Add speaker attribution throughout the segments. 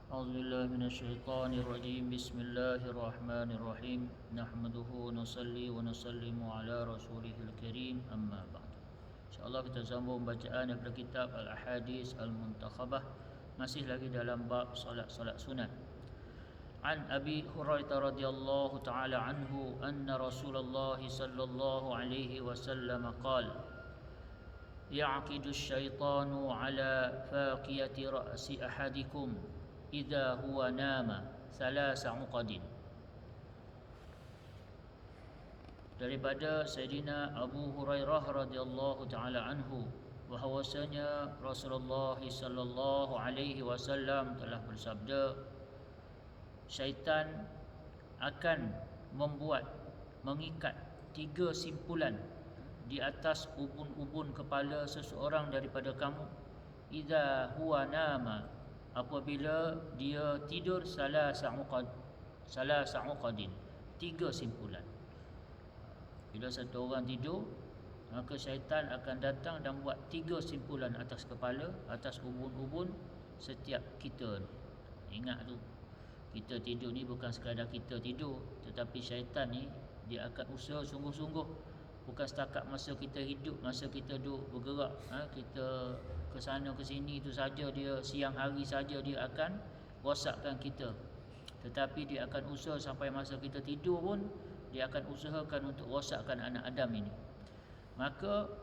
Speaker 1: أعوذ بالله من الشيطان الرجيم. بسم الله الرحمن الرحيم. نحمده ونصلي ونسلم على رسوله الكريم. أما بعد. InsyaAllah kita sambung bacaan daripada kitab Al-Ahadis Al-Muntakhabah. Masih lagi dalam bab solat sunat. An Abi Hurairah radhiyallahu ta'ala anhu anna Rasulullah sallallahu alaihi wasallam qala: يعقد الشيطان على فاقية رأس أحدكم إذا هو نام ثلاث عقد. Daripada Sayyidina Abu Hurairah radhiyallahu taala anhu bahwasanya Rasulullah sallallahu alaihi wasallam telah bersabda, syaitan akan mengikat 3 simpulan di atas ubun-ubun kepala seseorang daripada kamu, idza huwa nama, apabila dia tidur, salasa uqadin, 3 simpulan. Bila satu orang tidur, maka syaitan akan datang dan buat 3 simpulan atas kepala, atas ubun-ubun setiap kita. Ingat tu, kita tidur ni bukan sekadar kita tidur, tetapi syaitan ni dia akan usaha sungguh-sungguh. Bukan setakat masa kita hidup, masa kita duduk bergerak, kita ke sana ke sini itu saja, dia siang hari saja dia akan rosakkan kita. Tetapi dia akan usaha sampai masa kita tidur pun, dia akan usahakan untuk rosakkan anak Adam ini. Maka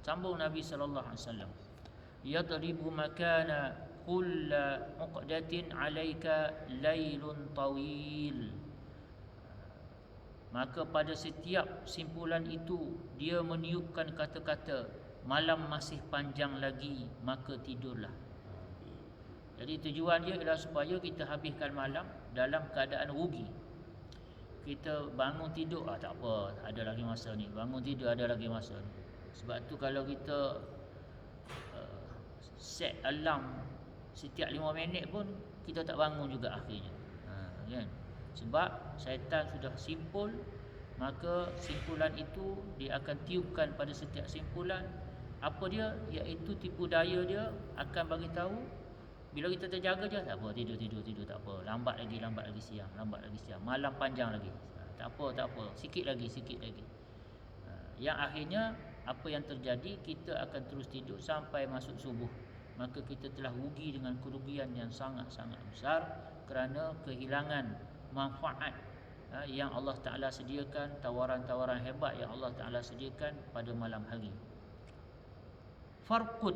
Speaker 1: sambung Nabi sallallahu alaihi wasallam, yadribu makana kulla uqdatin alaika lailun tawil. Maka pada setiap simpulan itu dia meniupkan kata-kata, malam masih panjang lagi, maka tidurlah. Jadi tujuan dia adalah supaya kita habiskan malam dalam keadaan rugi. Kita bangun tidur, tak apa, ada lagi masa ni. Bangun tidur, ada lagi masa ni. Sebab tu kalau kita set alarm setiap 5 minit pun, kita tak bangun juga akhirnya. Kan? Sebab syaitan sudah simpul, maka simpulan itu dia akan tiupkan pada setiap simpulan. Apa dia? Iaitu tipu daya dia akan bagi tahu, bila kita terjaga je, tak apa, tidur tak apa, lambat lagi siang, malam panjang lagi, tak apa, sikit lagi. Yang akhirnya apa yang terjadi, kita akan terus tidur sampai masuk subuh. Maka kita telah rugi dengan kerugian yang sangat-sangat besar, kerana kehilangan manfaat yang Allah Ta'ala sediakan, tawaran-tawaran hebat yang Allah Ta'ala sediakan pada malam hari. Farqud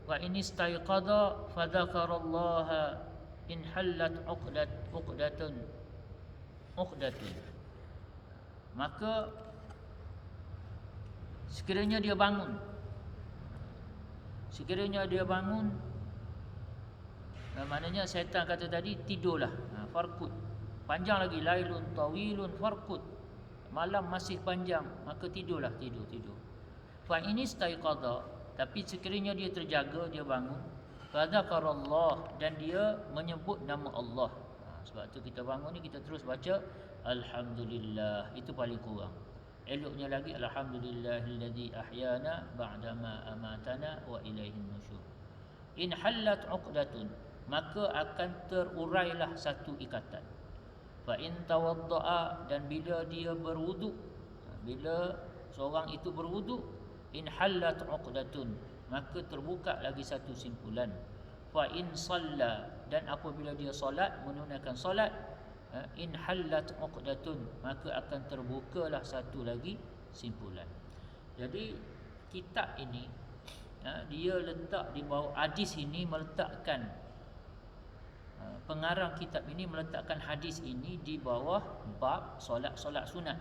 Speaker 1: wa in istayqadha fadhakarallaha in hallat uqdatun. Maka sekiranya dia bangun, maknanya syaitan kata tadi, tidurlah. Farqud, panjang lagi, lailun tawilun farqud, malam masih panjang, maka tidurlah, tidur. Fa ini istaiqadha, tapi sekiranya dia terjaga, dia bangun, fadzakarallah, dan dia menyebut nama Allah. Sebab tu kita bangun ni, kita terus baca alhamdulillah, itu paling kurang. Eloknya lagi, alhamdulillahilladzi ahyana ba'dama amatana wa ilaihin nusyur. In hallat uqdatun, maka akan terurailah satu ikatan. Fa in tawaddaa, dan bila dia berwuduk, bila seorang itu berwuduk, in hallat uqdatun, maka terbuka lagi satu simpulan. Fa in salla, dan apabila dia solat, menunaikan solat, in hallat uqdatun, maka akan terbukalah satu lagi simpulan. Jadi kitab ini, dia letak di bawah hadis ini, meletakkan pengarang kitab ini meletakkan hadis ini di bawah bab solat sunat.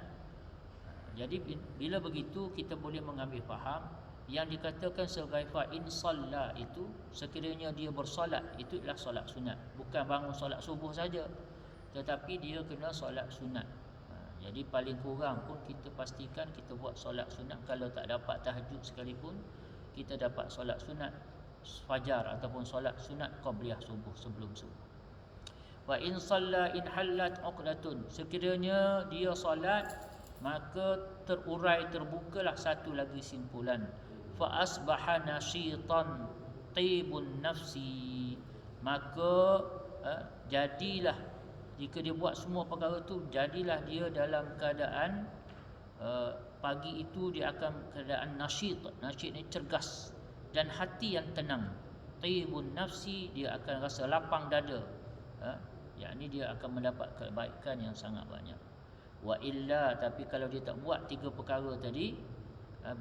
Speaker 1: Jadi bila begitu, kita boleh mengambil faham yang dikatakan sebagai fa in salla itu, sekiranya dia bersolat, itu ialah solat sunat, bukan bangun solat subuh saja, tetapi dia kena solat sunat. Jadi paling kurang pun kita pastikan kita buat solat sunat. Kalau tak dapat tahajud sekalipun, kita dapat solat sunat fajar ataupun solat sunat qabliyah subuh, sebelum subuh. Wa in salla in hallat uqdatun, sekiranya dia solat, maka terbukalah satu lagi simpulan. Fa asbaha nasyitan tibun nafsi, maka jadilah, jika dia buat semua perkara tu, jadilah dia dalam keadaan pagi itu dia akan keadaan nasyid. Nasyid ni cergas, dan hati yang tenang. Tibun nafsi, dia akan rasa lapang dada, yakni dia akan mendapat kebaikan yang sangat banyak. Wa illa, tapi kalau dia tak buat tiga perkara tadi,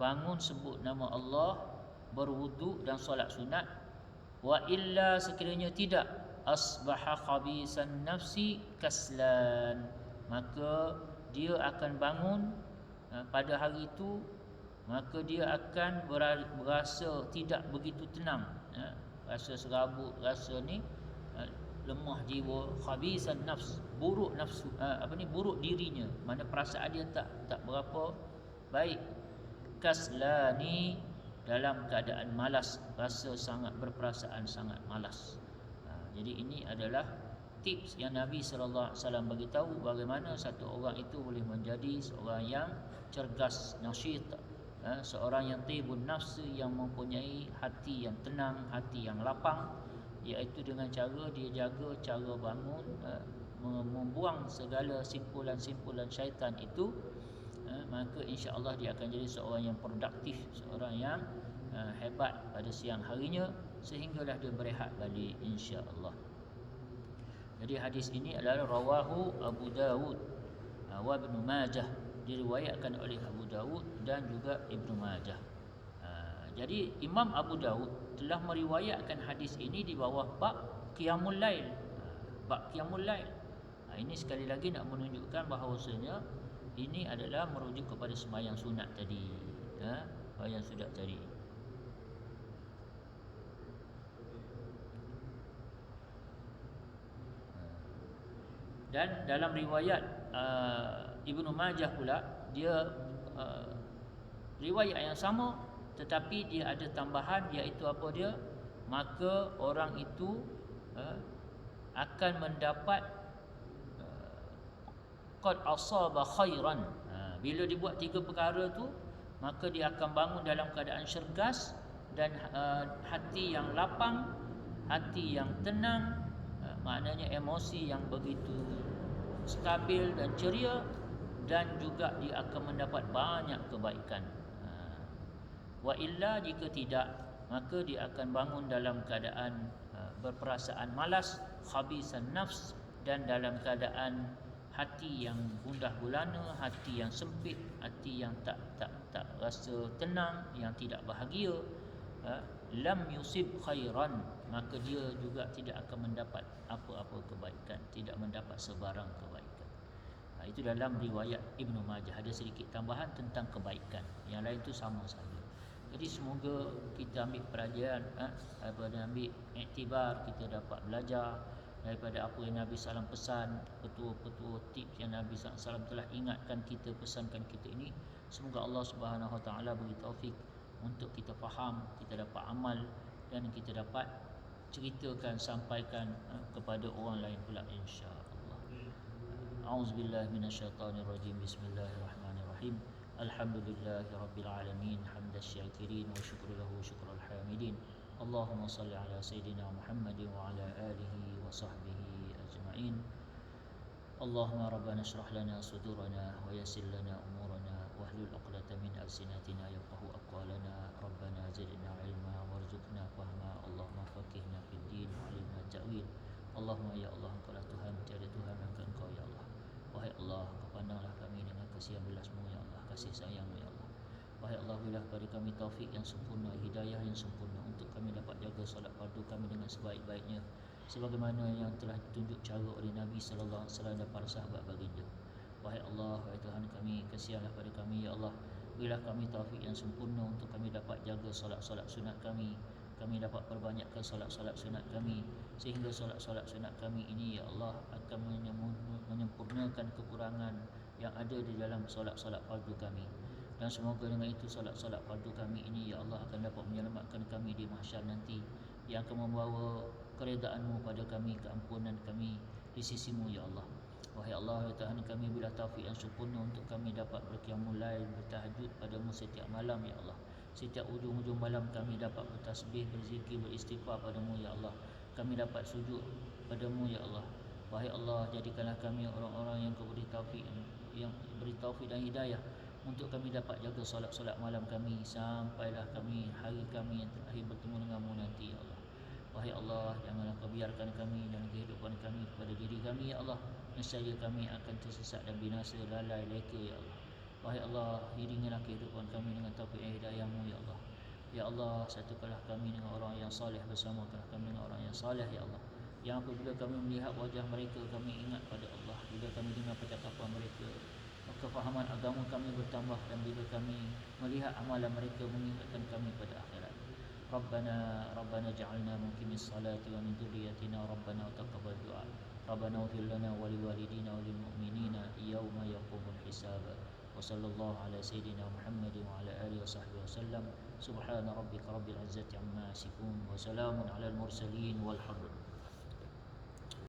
Speaker 1: bangun sebut nama Allah, berwuduk dan solat sunat, wa illa sekiranya tidak, asbaha khabisan nafsi kaslan, maka dia akan bangun pada hari itu, maka dia akan berasa tidak begitu tenang, rasa serabut, rasa ni lemah jiwa. Khabisan nafs, buruk nafsu, buruk dirinya, mana perasaan dia tak berapa baik. Kaslani, dalam keadaan malas, rasa sangat berperasaan sangat malas. Jadi ini adalah tips yang Nabi sallallahu alaihi wasallam bagi tahu bagaimana satu orang itu boleh menjadi seorang yang cergas, nasyid, seorang yang tibun nafsi, yang mempunyai hati yang tenang, hati yang lapang, iaitu dengan cara dia jaga cara bangun, membuang segala simpulan-simpulan syaitan itu, maka insya-Allah dia akan jadi seorang yang produktif, seorang yang hebat pada siang harinya, sehinggalah dia berehat balik insya-Allah. Jadi hadis ini adalah rawahu Abu Dawud wa Ibnu Majah, diriwayatkan oleh Abu Dawud dan juga Ibnu Majah. Jadi Imam Abu Dawud telah meriwayatkan hadis ini di bawah bab Qiyamul Lail. Bab Qiyamul Lail. Ini sekali lagi nak menunjukkan bahawasanya ini adalah merujuk kepada sembahyang sunat tadi, sembahyang sunat tadi. Dan dalam riwayat Ibnu Majah pula, dia riwayat yang sama, tetapi dia ada tambahan, iaitu apa dia? Maka orang itu akan mendapat qad asaba khairan. Bila dibuat tiga perkara tu, maka dia akan bangun dalam keadaan cergas dan hati yang lapang, hati yang tenang, maknanya emosi yang begitu stabil dan ceria, dan juga dia akan mendapat banyak kebaikan. Wa illa, jika tidak, maka dia akan bangun dalam keadaan berperasaan malas, khabisan nafs, dan dalam keadaan hati yang gundah gulana, hati yang sempit, hati yang tak rasa tenang, yang tidak bahagia. Lam yusib khairan, maka dia juga tidak akan mendapat apa-apa kebaikan, tidak mendapat sebarang kebaikan. Itu dalam riwayat Ibnu Majah. Ada sedikit tambahan tentang kebaikan, yang lain tu sama saja. Jadi semoga kita ambil pelajaran, ambil iktibar, kita dapat belajar daripada apa yang Nabi SAW pesan, petua-petua tips yang Nabi SAW telah ingatkan kita, pesankan kita ini. Semoga Allah Subhanahu Wa Taala beri taufik untuk kita faham, kita dapat amal, dan kita dapat ceritakan, sampaikan kepada orang lain pula, insya-Allah. A'udzubillahi minasyaitonirrajim. Bismillahirrahmanirrahim. Alhamdulillahirabbil alamin, hamdasy syakirin wa syukru lahu syukrul hamidin. Allahumma salli ala sayidina Muhammadin wa ala alihi wa sahbihi ajma'in. Allahumma rabbana shrah lana sudurana wa yassir lana umurana wahlul 'uqdatam min alsinatina yafqahu aqwalana. Rabbana zidna ilma warzuqna fahma. Allahumma faqihna fid din wa 'allimna ta'wil. Allahumma ya Allah, Engkau lah Tuhan, tiada Tuhan melainkan Engkau ya Allah. Wahai Allah, Kau pandanglah kami dengan kasih belas-Mu ya Allah, kasih sayang-Mu ya Allah. Wahai Allah, berilah kepada kami taufik yang sempurna, hidayah yang sempurna, untuk kami dapat jaga solat fardu kami dengan sebaik-baiknya, sebagaimana yang telah ditunjuk cara oleh Nabi sallallahu alaihi wasallam dan para sahabat baginda. Wahai Allah, wahai Tuhan kami, kasihanlah pada kami ya Allah. Berilah kami taufik yang sempurna untuk kami dapat jaga solat-solat sunat kami. Kami dapat perbanyakkan solat-solat sunat kami, sehingga solat-solat sunat kami ini ya Allah akan menyempurnakan kekurangan yang ada di dalam solat-solat fardu kami. Dan semoga dengan itu solat-solat fardu kami ini ya Allah akan dapat menyelamatkan kami di mahsyar nanti, yang akan membawa keredaan-Mu pada kami, keampunan kami di sisi-Mu ya Allah. Wahai Allah, ya Tuhan kami, berilah taufik yang sempurna untuk kami dapat berqiyamul lail, bertahajud padamu setiap malam ya Allah, Setiap ujung-ujung malam kami dapat bertasbih, berzikir, beristighfar padamu ya Allah. Kami dapat sujud padamu ya Allah. Wahai Allah, jadikanlah kami orang-orang yang kau beri taufik, yang beri taufik dan hidayah untuk kami dapat jaga solat-solat malam kami sampailah hari kami yang terakhir bertemu denganmu nanti ya Allah. Wahai Allah, janganlah kau biarkan kami dan kehidupan kami kepada diri kami ya Allah, nescaya kami akan tersesat dan binasa, lalai leka ya Allah. Wahai Allah, iringilah kehidupan kami dengan taufik dan hidayah-Mu ya Allah. Ya Allah, satukanlah kami dengan orang yang saleh, bersamakanlah kami dengan orang yang saleh ya Allah. Yang apabila kami melihat wajah mereka, kami ingat pada Allah. Bila kami dengar percakapan mereka, kefahaman agama kami bertambah, dan bila kami melihat amalan mereka, mengingatkan kami pada akhirat. Rabbana ja'alna muqimis salati wa min dhurriyyatina Rabbana taqabbal du'a. Rabbana ighfir lana wa liwalidina wa lil mu'minina yawma yaqumul hisab. Wa sallallahu ala sayyidina Muhammadin wa ala alihi wa sahbihi wasallam. Subhana rabbika rabbil izzati amma yasifun wa salamun alal mursalin walhamdulillah.